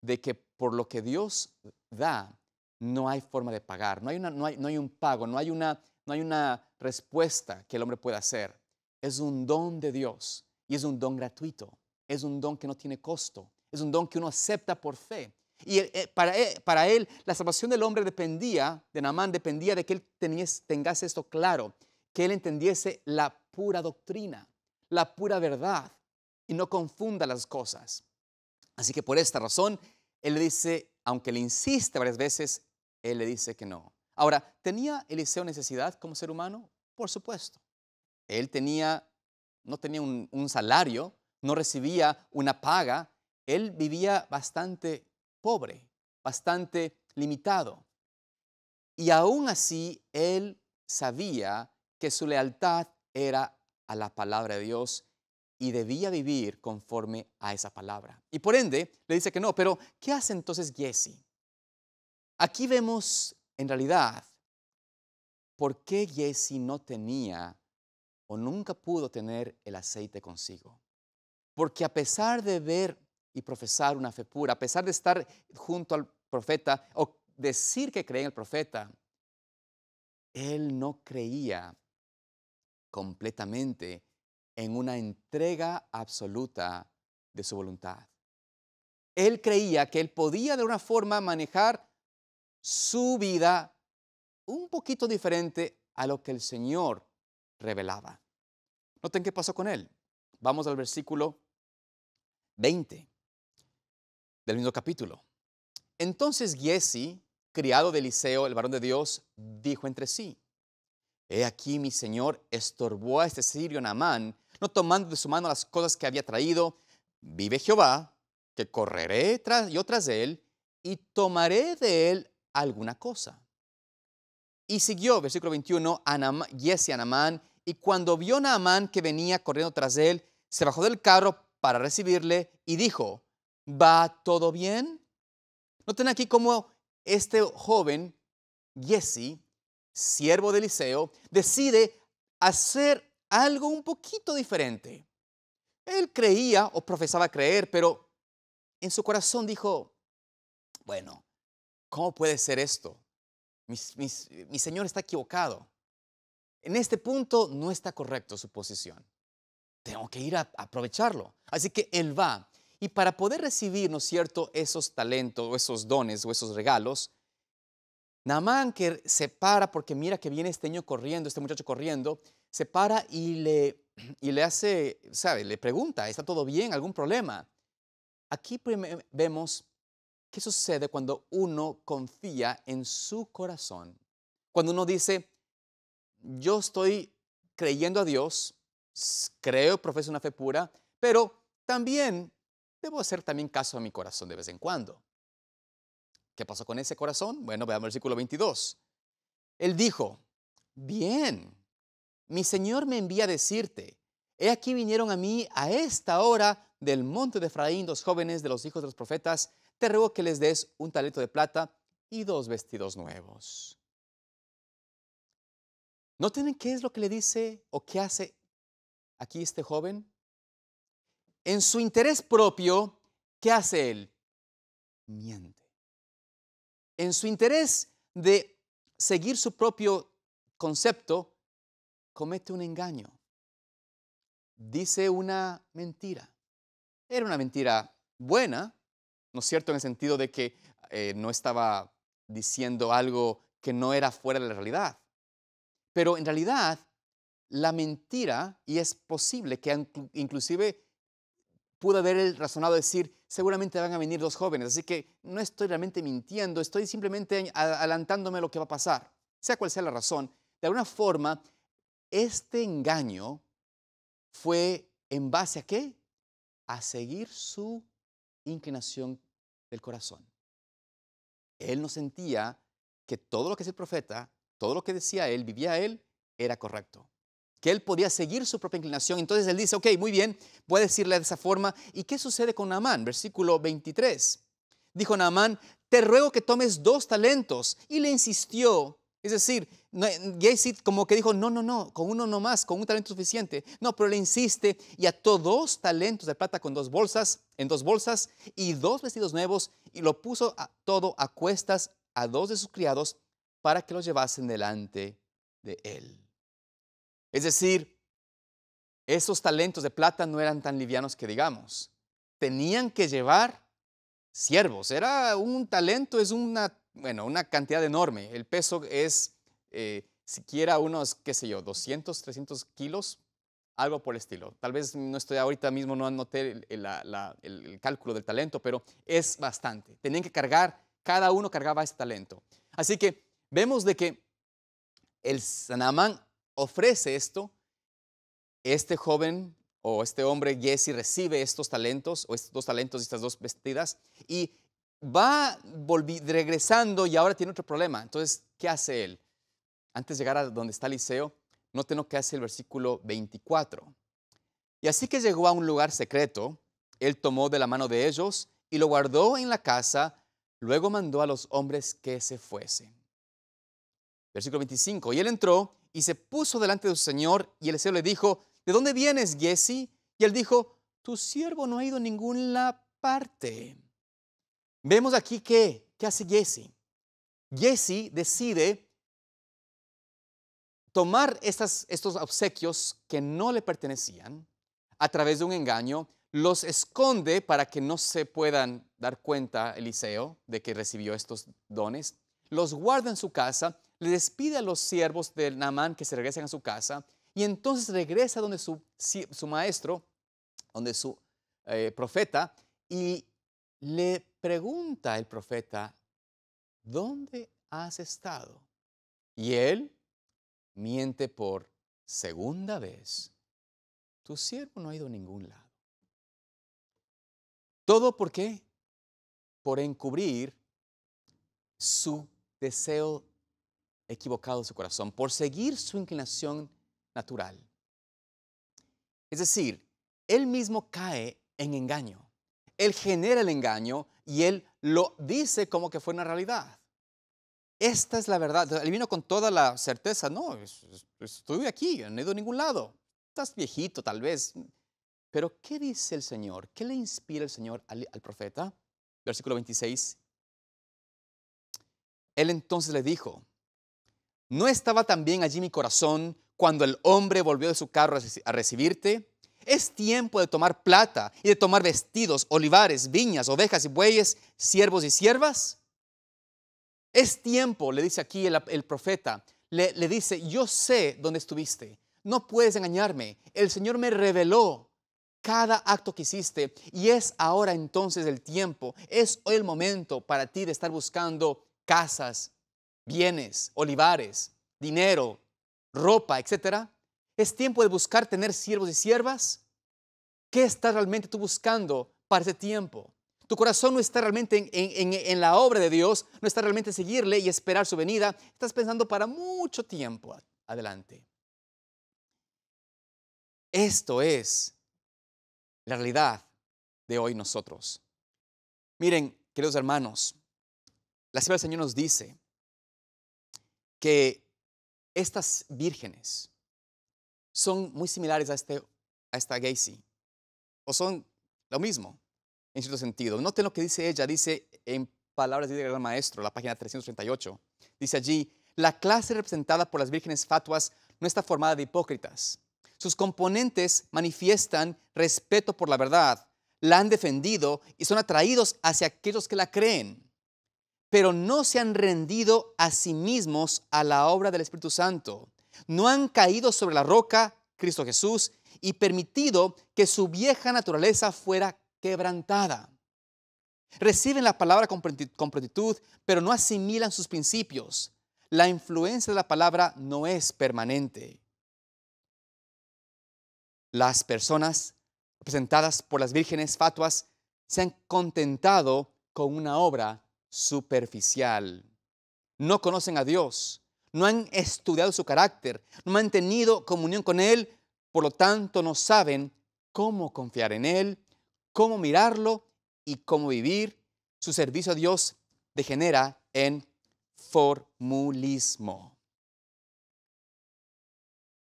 de que por lo que Dios da, no hay forma de pagar, no hay un pago, no hay una respuesta que el hombre pueda hacer. Es un don de Dios y es un don gratuito, es un don que no tiene costo, es un don que uno acepta por fe. Y para él, la salvación del hombre dependía, de Naamán, dependía de que él tengase esto claro, que él entendiese la pura doctrina, la pura verdad y no confunda las cosas. Así que por esta razón, él le dice, aunque le insiste varias veces, él le dice que no. Ahora, ¿tenía Eliseo necesidad como ser humano? Por supuesto. Él no tenía un salario, no recibía una paga. Él vivía bastante pobre, bastante limitado. Y aún así, él sabía que su lealtad era a la palabra de Dios y debía vivir conforme a esa palabra. Y por ende, le dice que no. Pero, ¿qué hace entonces Giezi? Aquí vemos, en realidad, por qué Giezi no tenía o nunca pudo tener el aceite consigo. Porque a pesar de ver y profesar una fe pura, a pesar de estar junto al profeta o decir que creía en el profeta, él no creía completamente en una entrega absoluta de su voluntad. Él creía que él podía de alguna forma manejar su vida un poquito diferente a lo que el Señor revelaba. Noten qué pasó con él. Vamos al versículo 20 del mismo capítulo. Entonces Giezi, criado de Eliseo, el varón de Dios, dijo entre sí: He aquí mi señor estorbó a este sirio Naamán, no tomando de su mano las cosas que había traído. Vive Jehová, que correré tras él y tomaré de él alguna cosa. Y siguió, versículo 21, Giezi a Naamán, y cuando vio Naamán que venía corriendo tras él, se bajó del carro para recibirle y dijo: ¿Va todo bien? Noten aquí cómo este joven, Giezi, siervo de Eliseo, decide hacer algo un poquito diferente. Él creía o profesaba creer, pero en su corazón dijo: bueno, ¿cómo puede ser esto? Mi Señor está equivocado. En este punto no está correcto su posición. Tengo que ir a aprovecharlo. Así que él va. Y para poder recibir, ¿no es cierto?, esos talentos o esos dones o esos regalos, Naamán, que se para porque mira que viene este niño corriendo, este muchacho corriendo, se para y le hace, ¿sabe? Le pregunta: ¿está todo bien? ¿Algún problema? Aquí vemos qué sucede cuando uno confía en su corazón. Cuando uno dice: yo estoy creyendo a Dios, creo, profeso una fe pura, pero también debo hacer también caso a mi corazón de vez en cuando. ¿Qué pasó con ese corazón? Bueno, veamos el versículo 22. Él dijo: bien, mi Señor me envía a decirte: he aquí vinieron a mí a esta hora del monte de Efraín 2 jóvenes de los hijos de los profetas. Te ruego que les des un talento de plata y 2 vestidos nuevos. ¿Noten qué es lo que le dice o qué hace aquí este joven? En su interés propio, ¿qué hace él? Miente. En su interés de seguir su propio concepto, comete un engaño. Dice una mentira. Era una mentira buena, ¿no es cierto?, en el sentido de que no estaba diciendo algo que no era fuera de la realidad. Pero en realidad, la mentira, y es posible que inclusive pudo haber él razonado decir: seguramente van a venir 2 jóvenes, así que no estoy realmente mintiendo, estoy simplemente adelantándome a lo que va a pasar. Sea cual sea la razón, de alguna forma, este engaño fue en base a ¿qué? A seguir su inclinación del corazón. Él no sentía que todo lo que decía el profeta, todo lo que decía él, vivía él, era correcto. Que él podía seguir su propia inclinación. Entonces él dice: ok, muy bien, voy a decirle de esa forma. ¿Y qué sucede con Naamán? Versículo 23. Dijo Naamán: te ruego que tomes 2 talentos. Y le insistió. Es decir, Giezi como que dijo: no, no, no, con uno no más, con un talento suficiente. No, pero le insiste y ató 2 talentos de plata con 2 bolsas, en 2 bolsas y 2 vestidos nuevos, y lo puso todo a cuestas a 2 de sus criados para que los llevasen delante de él. Es decir, esos talentos de plata no eran tan livianos que digamos. Tenían que llevar siervos. Era un talento, es una cantidad enorme. El peso es siquiera unos, qué sé yo, 200, 300 kilos, algo por el estilo. Tal vez no estoy ahorita mismo, no anoté el cálculo del talento, pero es bastante. Tenían que cargar, cada uno cargaba ese talento. Así que vemos de que el Naamán ofrece esto. Este joven o este hombre, Giezi, recibe estos talentos, o estos 2 talentos y estas 2 vestidas, y va regresando y ahora tiene otro problema. Entonces, ¿qué hace él? Antes de llegar a donde está Eliseo, noten lo que hace el versículo 24. Y así que llegó a un lugar secreto, él tomó de la mano de ellos y lo guardó en la casa, luego mandó a los hombres que se fuesen. Versículo 25. Y él entró y se puso delante de su señor, y Eliseo le dijo: ¿de dónde vienes, Giezi? Y él dijo: tu siervo no ha ido a ninguna parte. Vemos aquí ¿qué hace Giezi? Giezi decide tomar estos obsequios que no le pertenecían a través de un engaño, los esconde para que no se puedan dar cuenta Eliseo de que recibió estos dones, los guarda en su casa, le despide a los siervos de Naamán que se regresen a su casa, y entonces regresa donde su maestro, donde su profeta, y le pregunta el profeta, ¿dónde has estado? Y él miente por segunda vez. Tu siervo no ha ido a ningún lado. ¿Todo por qué? Por encubrir su deseo equivocado de su corazón, por seguir su inclinación natural. Es decir, él mismo cae en engaño. Él genera el engaño y él lo dice como que fue una realidad. Esta es la verdad. Él vino con toda la certeza. No, estoy aquí, no he ido a ningún lado. Estás viejito tal vez. Pero ¿qué dice el Señor? ¿Qué le inspira el Señor al profeta? Versículo 26. Él entonces le dijo, ¿no estaba también allí mi corazón cuando el hombre volvió de su carro a recibirte? Es tiempo de tomar plata y de tomar vestidos, olivares, viñas, ovejas y bueyes, siervos y siervas. Es tiempo, le dice aquí el profeta, le dice, yo sé dónde estuviste, no puedes engañarme. El Señor me reveló cada acto que hiciste y es ahora entonces el tiempo, es el momento para ti de estar buscando casas, bienes, olivares, dinero, ropa, etcétera. Es tiempo de buscar tener siervos y siervas. ¿Qué estás realmente tú buscando para ese tiempo? Tu corazón no está realmente en la obra de Dios, no está realmente en seguirle y esperar su venida. Estás pensando para mucho tiempo adelante. Esto es la realidad de hoy nosotros. Miren, queridos hermanos, la palabra del Señor nos dice que estas vírgenes son muy similares a esta Gacy, o son lo mismo en cierto sentido. Noten lo que dice ella, dice en palabras del gran maestro, la página 338, dice allí, la clase representada por las vírgenes fatuas no está formada de hipócritas. Sus componentes manifiestan respeto por la verdad, la han defendido y son atraídos hacia aquellos que la creen, pero no se han rendido a sí mismos a la obra del Espíritu Santo. No han caído sobre la roca, Cristo Jesús, y permitido que su vieja naturaleza fuera quebrantada. Reciben la palabra con prontitud, pero no asimilan sus principios. La influencia de la palabra no es permanente. Las personas representadas por las vírgenes fatuas se han contentado con una obra superficial. No conocen a Dios, no han estudiado su carácter, no han tenido comunión con Él, por lo tanto no saben cómo confiar en Él, cómo mirarlo y cómo vivir. Su servicio a Dios degenera en formulismo.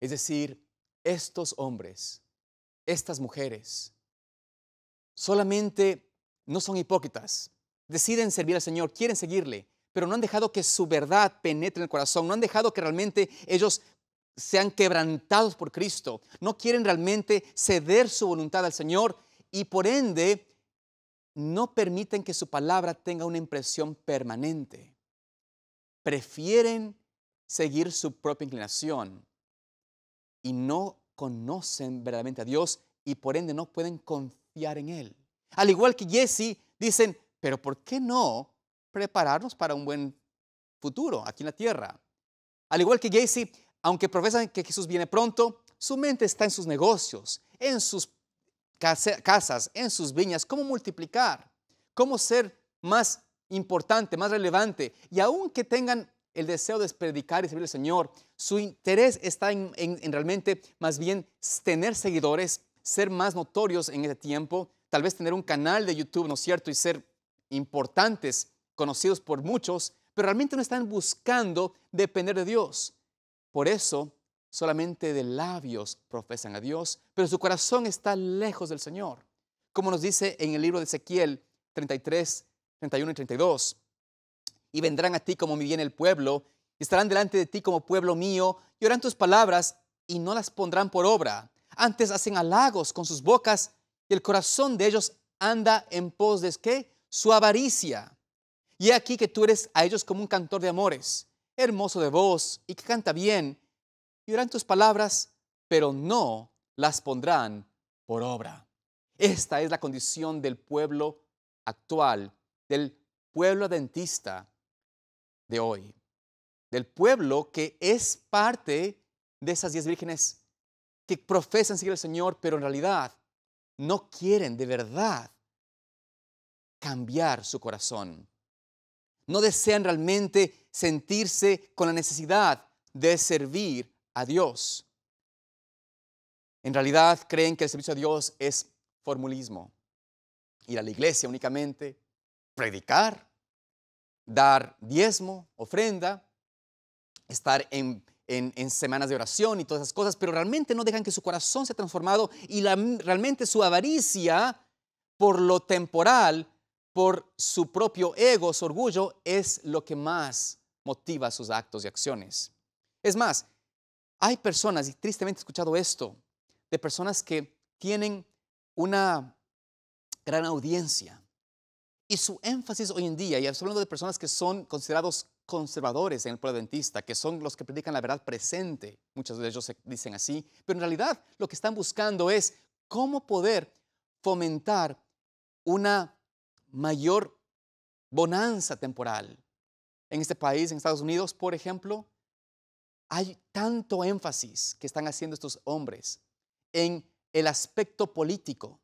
Es decir, estos hombres, estas mujeres, solamente no son hipócritas, deciden servir al Señor, quieren seguirle, pero no han dejado que su verdad penetre en el corazón, no han dejado que realmente ellos sean quebrantados por Cristo, no quieren realmente ceder su voluntad al Señor y por ende no permiten que su palabra tenga una impresión permanente. Prefieren seguir su propia inclinación y no conocen verdaderamente a Dios y por ende no pueden confiar en Él. Al igual que Jesse, dicen, pero ¿por qué no prepararnos para un buen futuro aquí en la tierra? Al igual que Jesse, aunque profesan que Jesús viene pronto, su mente está en sus negocios, en sus casas, en sus viñas, cómo multiplicar, cómo ser más importante, más relevante. Y aunque tengan el deseo de predicar y servir al Señor, su interés está en realmente más bien tener seguidores, ser más notorios en ese tiempo, tal vez tener un canal de YouTube, ¿no es cierto? Y ser importantes, conocidos por muchos, pero realmente no están buscando depender de Dios. Por eso, solamente de labios profesan a Dios, pero su corazón está lejos del Señor. Como nos dice en el libro de Ezequiel 33, 31 y 32. Y vendrán a ti como mi bien el pueblo, y estarán delante de ti como pueblo mío, y oirán tus palabras, y no las pondrán por obra. Antes hacen halagos con sus bocas, y el corazón de ellos anda en pos de ¿qué? Su avaricia. Y he aquí que tú eres a ellos como un cantor de amores, hermoso de voz, y que canta bien, y oirán tus palabras, pero no las pondrán por obra. Esta es la condición del pueblo actual del pueblo adventista de hoy, del pueblo que es parte de esas 10 vírgenes que profesan seguir al Señor, pero en realidad no quieren de verdad cambiar su corazón. No desean realmente sentirse con la necesidad de servir a Dios. En realidad creen que el servicio a Dios es formulismo. Ir a la iglesia únicamente, predicar, dar diezmo, ofrenda, estar en semanas de oración y todas esas cosas, pero realmente no dejan que su corazón sea transformado y realmente su avaricia por lo temporal, por su propio ego, su orgullo, es lo que más motiva sus actos y acciones. Es más, hay personas, y tristemente he escuchado esto, de personas que tienen una gran audiencia. Y su énfasis hoy en día, y estoy hablando de personas que son considerados conservadores en el pueblo adventista, que son los que predican la verdad presente, muchos de ellos se dicen así, pero en realidad lo que están buscando es cómo poder fomentar una mayor bonanza temporal. En este país, en Estados Unidos, por ejemplo, hay tanto énfasis que están haciendo estos hombres en el aspecto político,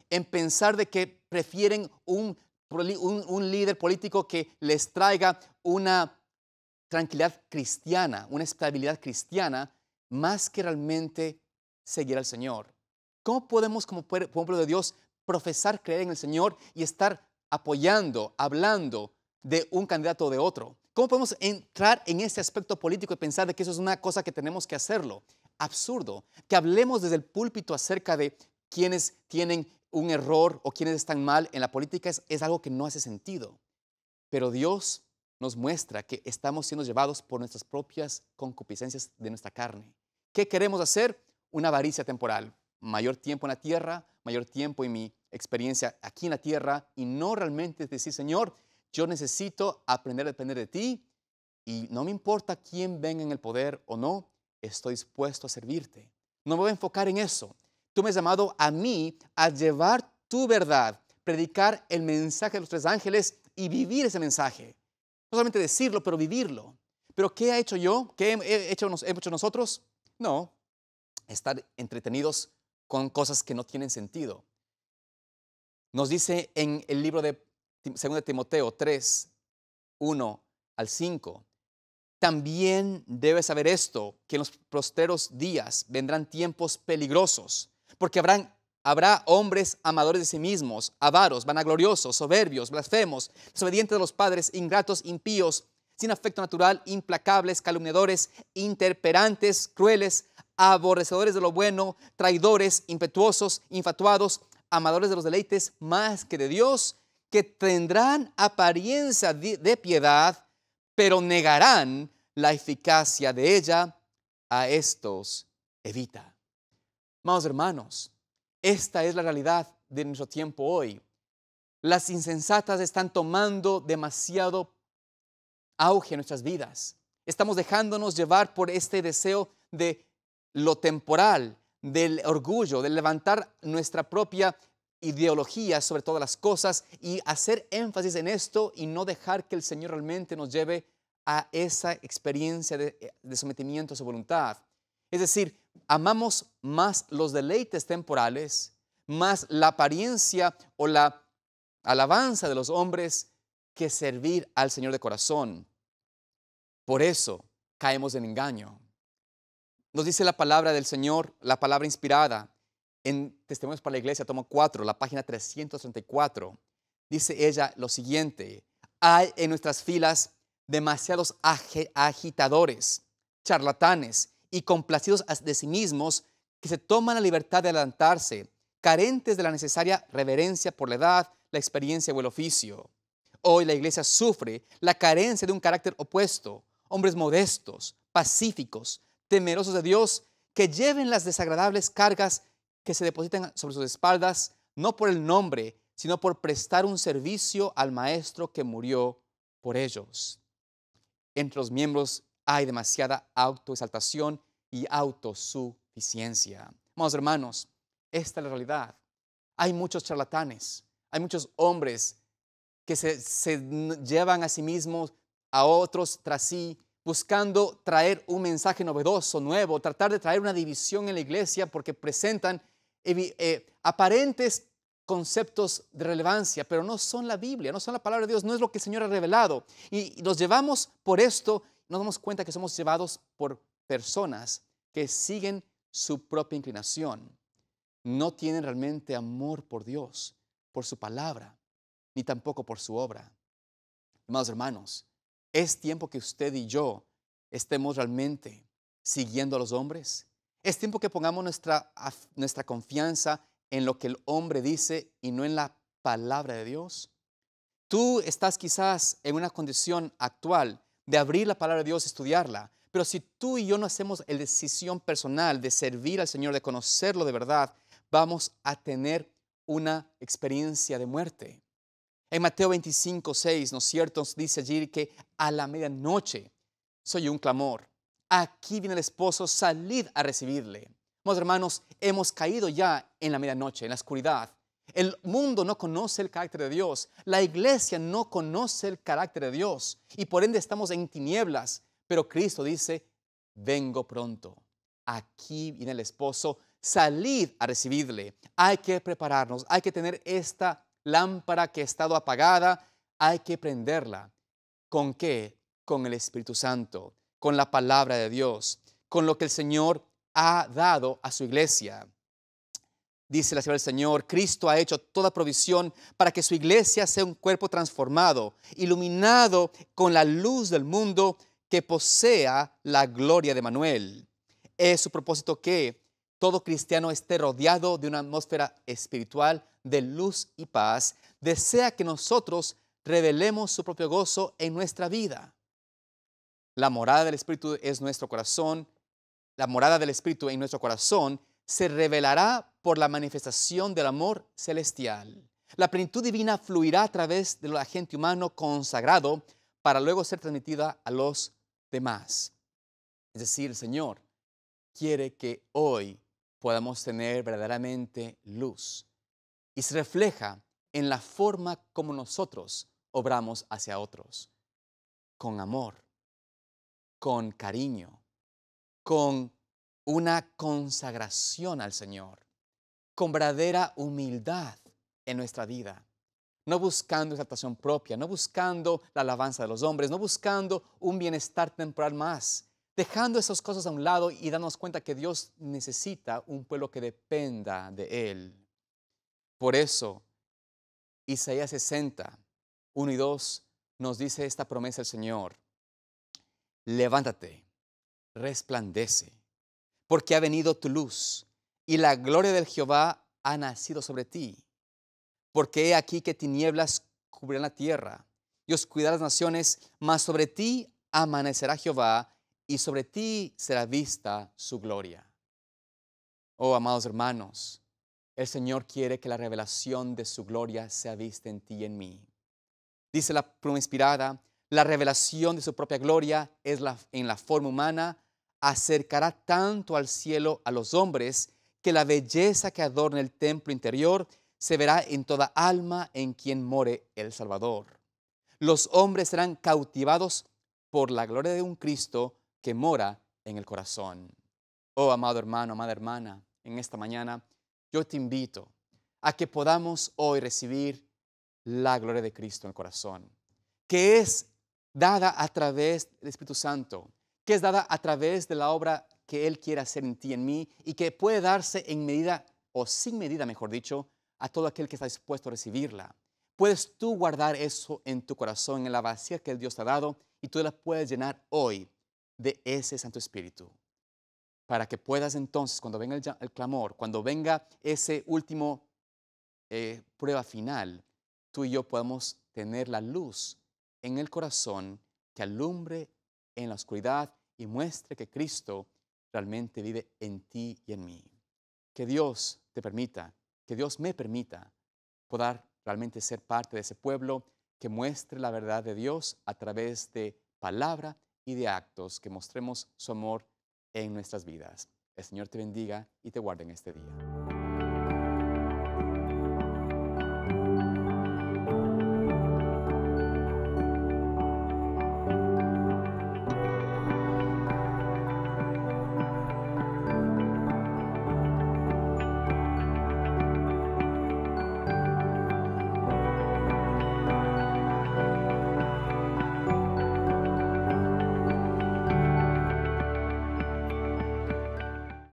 en pensar de que prefieren un líder político que les traiga una tranquilidad cristiana, una estabilidad cristiana, más que realmente seguir al Señor. ¿Cómo podemos, como pueblo de Dios, profesar creer en el Señor y estar apoyando, hablando de un candidato o de otro? ¿Cómo podemos entrar en ese aspecto político y pensar de que eso es una cosa que tenemos que hacerlo? Absurdo. Que hablemos desde el púlpito acerca de quienes tienen un error o quienes están mal en la política es algo que no hace sentido. Pero Dios nos muestra que estamos siendo llevados por nuestras propias concupiscencias de nuestra carne. ¿Qué queremos hacer? Una avaricia temporal. Mayor tiempo en la tierra, mayor tiempo en mi experiencia aquí en la tierra y no realmente decir, Señor, yo necesito aprender a depender de ti y no me importa quién venga en el poder o no, estoy dispuesto a servirte. No me voy a enfocar en eso. Tú me has llamado a mí a llevar tu verdad, predicar el mensaje de los 3 ángeles y vivir ese mensaje. No solamente decirlo, pero vivirlo. ¿Pero qué he hecho yo? ¿Qué he hecho nosotros? No, estar entretenidos con cosas que no tienen sentido. Nos dice en el libro de 2 Timoteo 3, 1 al 5, también debes saber esto, que en los postreros días vendrán tiempos peligrosos, porque habrá hombres amadores de sí mismos, avaros, vanagloriosos, soberbios, blasfemos, desobedientes de los padres, ingratos, impíos, sin afecto natural, implacables, calumniadores, interperantes, crueles, aborrecedores de lo bueno, traidores, impetuosos, infatuados, amadores de los deleites más que de Dios, que tendrán apariencia de piedad, pero negarán la eficacia de ella. A estos evita. Amados hermanos, esta es la realidad de nuestro tiempo hoy. Las insensatas están tomando demasiado auge en nuestras vidas. Estamos dejándonos llevar por este deseo de lo temporal, del orgullo, de levantar nuestra propia ideología sobre todas las cosas y hacer énfasis en esto y no dejar que el Señor realmente nos lleve a esa experiencia de sometimiento a su voluntad. Es decir, amamos más los deleites temporales, más la apariencia o la alabanza de los hombres que servir al Señor de corazón. Por eso caemos en engaño. Nos dice la palabra del Señor, la palabra inspirada, en Testimonios para la Iglesia, tomo 4, la página 334. Dice ella lo siguiente: hay en nuestras filas demasiados agitadores, charlatanes y complacidos de sí mismos que se toman la libertad de adelantarse, carentes de la necesaria reverencia por la edad, la experiencia o el oficio. Hoy la iglesia sufre la carencia de un carácter opuesto, hombres modestos, pacíficos, temerosos de Dios, que lleven las desagradables cargas que se depositan sobre sus espaldas, no por el nombre, sino por prestar un servicio al Maestro que murió por ellos. Entre los miembros hay demasiada autoexaltación y autosuficiencia. Amados hermanos, esta es la realidad. Hay muchos charlatanes, hay muchos hombres que se llevan a sí mismos, a otros tras sí, buscando traer un mensaje novedoso, nuevo, tratar de traer una división en la iglesia porque presentan aparentes conceptos de relevancia, pero no son la Biblia, no son la palabra de Dios, no es lo que el Señor ha revelado. Y nos llevamos por esto, nos damos cuenta que somos llevados por personas que siguen su propia inclinación. No tienen realmente amor por Dios, por su palabra, ni tampoco por su obra. Amados hermanos, es tiempo que usted y yo estemos realmente siguiendo a los hombres. Es tiempo que pongamos nuestra confianza en lo que el hombre dice y no en la palabra de Dios. Tú estás quizás en una condición actual de abrir la palabra de Dios y estudiarla, pero si tú y yo no hacemos la decisión personal de servir al Señor, de conocerlo de verdad, vamos a tener una experiencia de muerte. En Mateo 25:6, ¿no es cierto? Nos dice allí que a la medianoche se oye un clamor. Aquí viene el esposo, salid a recibirle. Amados hermanos, hemos caído ya en la medianoche, en la oscuridad. El mundo no conoce el carácter de Dios. La iglesia no conoce el carácter de Dios. Y por ende estamos en tinieblas. Pero Cristo dice, vengo pronto. Aquí viene el esposo, salid a recibirle. Hay que prepararnos, hay que tener esta lámpara que ha estado apagada, hay que prenderla. ¿Con qué? Con el Espíritu Santo, con la palabra de Dios, con lo que el Señor ha dado a su iglesia. Dice la palabra del Señor, Cristo ha hecho toda provisión para que su iglesia sea un cuerpo transformado, iluminado con la luz del mundo, que posea la gloria de Emmanuel. Es su propósito que todo cristiano esté rodeado de una atmósfera espiritual de luz y paz. Desea que nosotros revelemos su propio gozo en nuestra vida. La morada del Espíritu es nuestro corazón. La morada del Espíritu en nuestro corazón se revelará por la manifestación del amor celestial. La plenitud divina fluirá a través del agente humano consagrado para luego ser transmitida a los demás. Es decir, el Señor quiere que hoy podamos tener verdaderamente luz y se refleja en la forma como nosotros obramos hacia otros, con amor, con cariño, con una consagración al Señor, con verdadera humildad en nuestra vida, no buscando exaltación propia, no buscando la alabanza de los hombres, no buscando un bienestar temporal más, dejando esas cosas a un lado y darnos cuenta que Dios necesita un pueblo que dependa de Él. Por eso, Isaías 60, 1 y 2 nos dice esta promesa del Señor: levántate, resplandece, porque ha venido tu luz y la gloria del Jehová ha nacido sobre ti. Porque he aquí que tinieblas cubrirán la tierra y oscuridad las naciones, mas sobre ti amanecerá Jehová y sobre ti será vista su gloria. Oh, amados hermanos, el Señor quiere que la revelación de su gloria sea vista en ti y en mí. Dice la pluma inspirada, la revelación de su propia gloria en la forma humana acercará tanto al cielo a los hombres que la belleza que adorna el templo interior se verá en toda alma en quien more el Salvador. Los hombres serán cautivados por la gloria de un Cristo que mora en el corazón. Oh, amado hermano, amada hermana, en esta mañana yo te invito a que podamos hoy recibir la gloria de Cristo en el corazón, que es dada a través del Espíritu Santo, que es dada a través de la obra que Él quiere hacer en ti y en mí, y que puede darse en medida, o sin medida, mejor dicho, a todo aquel que está dispuesto a recibirla. Puedes tú guardar eso en tu corazón, en la vacía que el Dios te ha dado, y tú la puedes llenar hoy de ese Santo Espíritu, para que puedas entonces, cuando venga el clamor, cuando venga ese último prueba final, tú y yo podamos tener la luz en el corazón que alumbre en la oscuridad y muestre que Cristo realmente vive en ti y en mí. Que Dios te permita, que Dios me permita poder realmente ser parte de ese pueblo que muestre la verdad de Dios a través de palabra y de actos, que mostremos su amor en nuestras vidas. El Señor te bendiga y te guarde en este día.